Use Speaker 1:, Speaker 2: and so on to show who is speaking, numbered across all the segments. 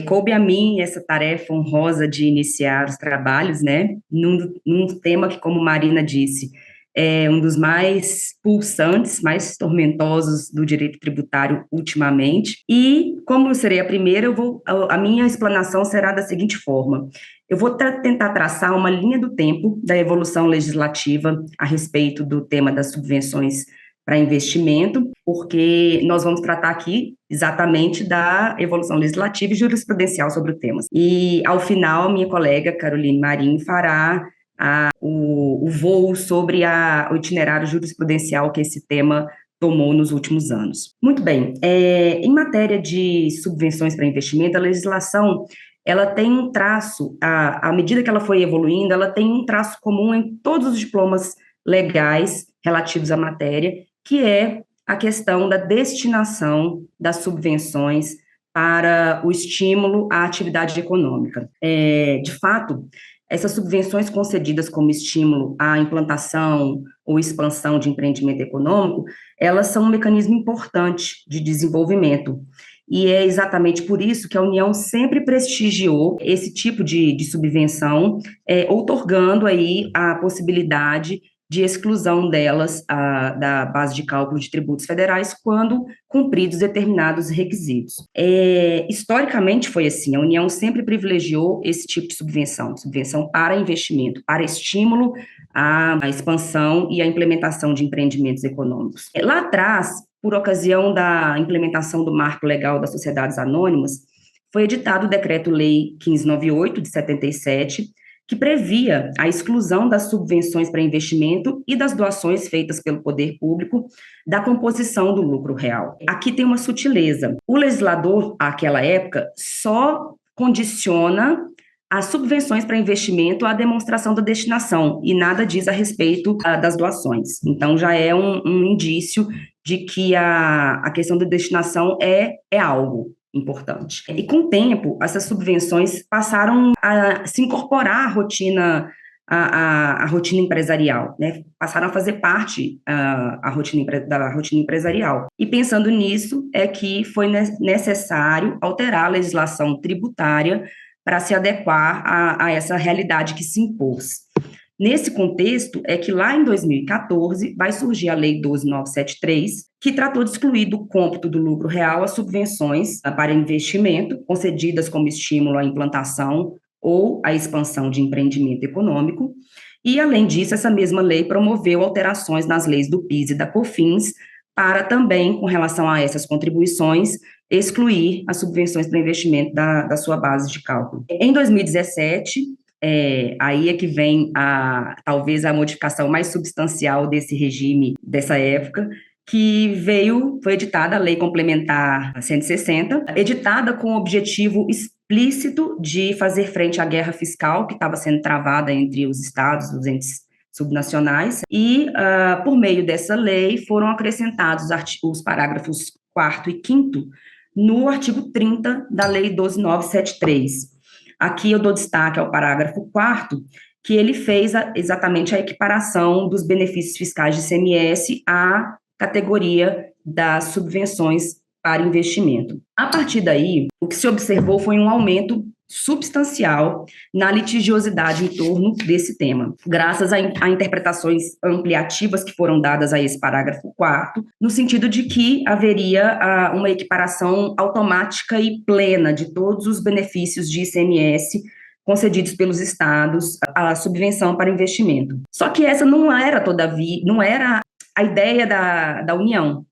Speaker 1: Coube a mim essa tarefa honrosa de iniciar os trabalhos, né, num tema que, como Marina disse, é um dos mais pulsantes, mais tormentosos do direito tributário ultimamente. E, como eu serei a primeira, a minha explanação será da seguinte forma: eu vou tentar traçar uma linha do tempo da evolução legislativa a respeito do tema das subvenções para investimento, porque nós vamos tratar aqui exatamente da evolução legislativa e jurisprudencial sobre o tema. E, ao final, minha colega Caroline Marinho fará o voo sobre o itinerário jurisprudencial que esse tema tomou nos últimos anos. Muito bem, em matéria de subvenções para investimento, a legislação ela tem um traço, à medida que ela foi evoluindo, ela tem um traço comum em todos os diplomas legais relativos à matéria, que é a questão da destinação das subvenções para o estímulo à atividade econômica. De fato, essas subvenções concedidas como estímulo à implantação ou expansão de empreendimento econômico, elas são um mecanismo importante de desenvolvimento. E é exatamente por isso que a União sempre prestigiou esse tipo de subvenção, outorgando aí a possibilidade de exclusão delas da base de cálculo de tributos federais quando cumpridos determinados requisitos. Historicamente foi assim, a União sempre privilegiou esse tipo de subvenção para investimento, para estímulo à expansão e à implementação de empreendimentos econômicos. Lá atrás, por ocasião da implementação do Marco Legal das Sociedades Anônimas, foi editado o Decreto-Lei 1598, de 77, que previa a exclusão das subvenções para investimento e das doações feitas pelo poder público da composição do lucro real. Aqui tem uma sutileza. O legislador, àquela época, só condiciona as subvenções para investimento à demonstração da destinação, e nada diz a respeito das doações. Então, já é um indício de que a questão da destinação é algo importante. E com o tempo, essas subvenções passaram a se incorporar à rotina, à rotina empresarial, né? Passaram a fazer parte da rotina empresarial. E pensando nisso, é que foi necessário alterar a legislação tributária para se adequar a essa realidade que se impôs. Nesse contexto, é que lá em 2014 vai surgir a Lei 12.973, que tratou de excluir do cômputo do lucro real as subvenções para investimento concedidas como estímulo à implantação ou à expansão de empreendimento econômico. E, além disso, essa mesma lei promoveu alterações nas leis do PIS e da COFINS para também, com relação a essas contribuições, excluir as subvenções para investimento da sua base de cálculo. Em 2017, aí é que vem talvez a modificação mais substancial desse regime dessa época, que foi editada a Lei Complementar 160, editada com o objetivo explícito de fazer frente à guerra fiscal que estava sendo travada entre os estados, os entes subnacionais, e por meio dessa lei foram acrescentados os parágrafos 4º e 5º no artigo 30 da Lei 12.973. Aqui eu dou destaque ao parágrafo 4º, que ele fez exatamente a equiparação dos benefícios fiscais de ICMS à categoria das subvenções para investimento. A partir daí, o que se observou foi um aumento substancial na litigiosidade em torno desse tema, graças a interpretações ampliativas que foram dadas a esse parágrafo 4º, no sentido de que haveria uma equiparação automática e plena de todos os benefícios de ICMS concedidos pelos estados à subvenção para investimento. Só que essa não era, todavia, não era a ideia da União,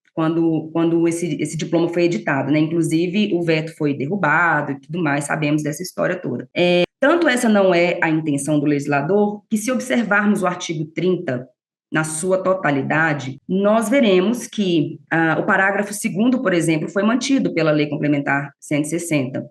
Speaker 1: quando esse diploma foi editado, né? Inclusive, o veto foi derrubado e tudo mais, sabemos dessa história toda. Tanto essa não é a intenção do legislador, que se observarmos o artigo 30 na sua totalidade, nós veremos que o parágrafo 2º, por exemplo, foi mantido pela Lei Complementar 160.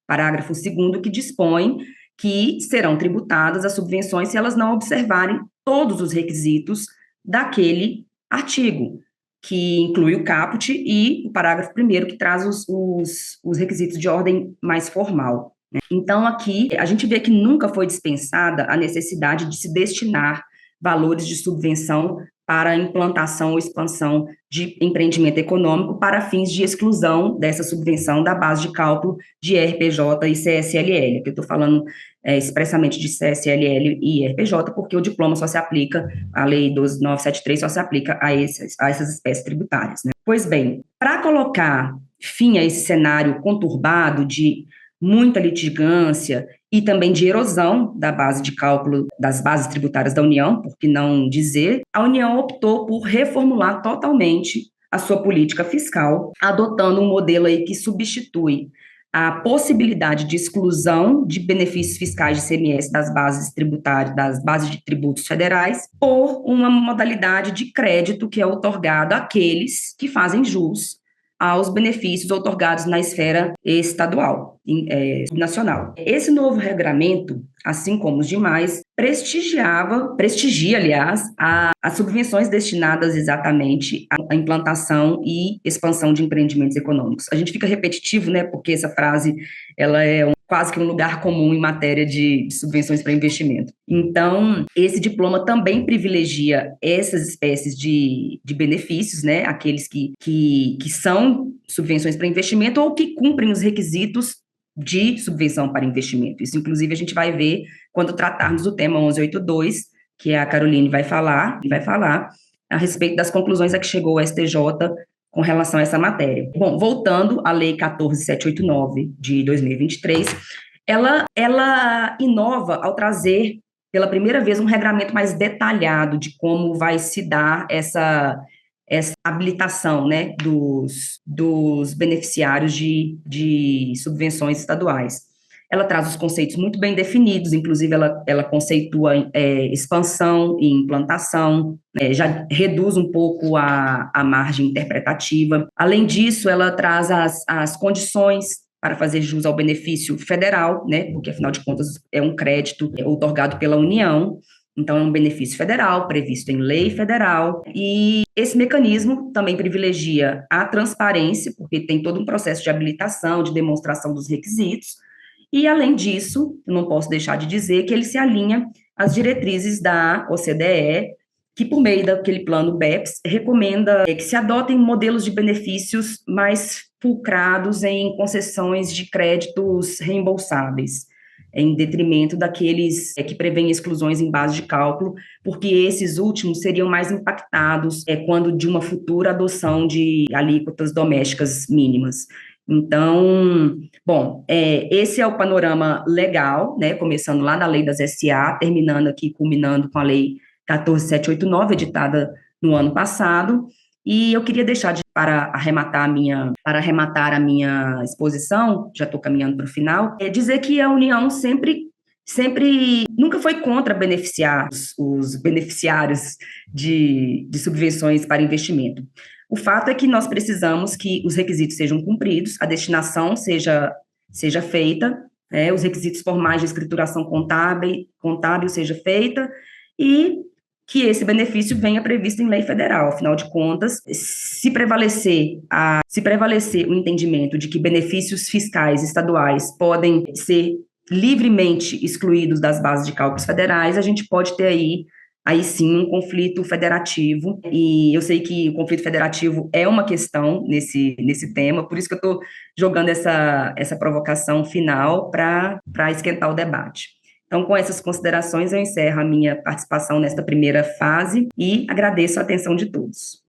Speaker 1: Parágrafo 2º que dispõe que serão tributadas as subvenções se elas não observarem todos os requisitos daquele artigo, que inclui o caput, e o parágrafo 1º, que traz os requisitos de ordem mais formal. Então, aqui, a gente vê que nunca foi dispensada a necessidade de se destinar valores de subvenção para a implantação ou expansão de empreendimento econômico para fins de exclusão dessa subvenção da base de cálculo de RPJ e CSLL, que eu estou falando expressamente de CSLL e RPJ, porque o diploma só se aplica, a Lei 12.973 só se aplica a essas espécies tributárias, né? Pois bem, para colocar fim a esse cenário conturbado de muita litigância e também de erosão da base de cálculo das bases tributárias da União, por que não dizer, a União optou por reformular totalmente a sua política fiscal, adotando um modelo aí que substitui a possibilidade de exclusão de benefícios fiscais de ICMS das bases tributárias, das bases de tributos federais, por uma modalidade de crédito que é otorgado àqueles que fazem jus aos benefícios otorgados na esfera estadual, nacional. Esse novo regramento, assim como os demais, prestigia, aliás, as subvenções destinadas exatamente à implantação e expansão de empreendimentos econômicos. A gente fica repetitivo, né, porque essa frase, ela é quase que um lugar comum em matéria de subvenções para investimento. Então, esse diploma também privilegia essas espécies de benefícios, né, aqueles que são subvenções para investimento ou que cumprem os requisitos de subvenção para investimento. Isso, inclusive, a gente vai ver quando tratarmos do tema 1182, que a Caroline vai falar a respeito das conclusões a que chegou o STJ com relação a essa matéria. Bom, voltando à Lei 14.789 de 2023, ela inova ao trazer pela primeira vez um regramento mais detalhado de como vai se dar essa habilitação, né, dos beneficiários de subvenções estaduais. Ela traz os conceitos muito bem definidos, inclusive ela conceitua expansão e implantação, já reduz um pouco a margem interpretativa. Além disso, ela traz as condições para fazer jus ao benefício federal, né, porque, afinal de contas, é um crédito otorgado pela União, então é um benefício federal, previsto em lei federal, e esse mecanismo também privilegia a transparência, porque tem todo um processo de habilitação, de demonstração dos requisitos, e, além disso, eu não posso deixar de dizer que ele se alinha às diretrizes da OCDE, que, por meio daquele plano BEPS, recomenda que se adotem modelos de benefícios mais fulcrados em concessões de créditos reembolsáveis, em detrimento daqueles que prevêem exclusões em base de cálculo, porque esses últimos seriam mais impactados quando de uma futura adoção de alíquotas domésticas mínimas. Então, bom, esse é o panorama legal, né, começando lá da Lei das SA, terminando aqui, culminando com a Lei 14.789, editada no ano passado, e eu queria deixar para arrematar a minha exposição, já estou caminhando para o final, dizer que a União sempre nunca foi contra beneficiar os beneficiários de subvenções para investimento. O fato é que nós precisamos que os requisitos sejam cumpridos, a destinação seja feita, os requisitos formais de escrituração contábil seja feita, e que esse benefício venha previsto em lei federal. Afinal de contas, se prevalecer o entendimento de que benefícios fiscais estaduais podem ser livremente excluídos das bases de cálculos federais, a gente pode ter aí sim um conflito federativo, e eu sei que o conflito federativo é uma questão nesse tema, por isso que eu estou jogando essa provocação final para esquentar o debate. Então, com essas considerações, eu encerro a minha participação nesta primeira fase e agradeço a atenção de todos.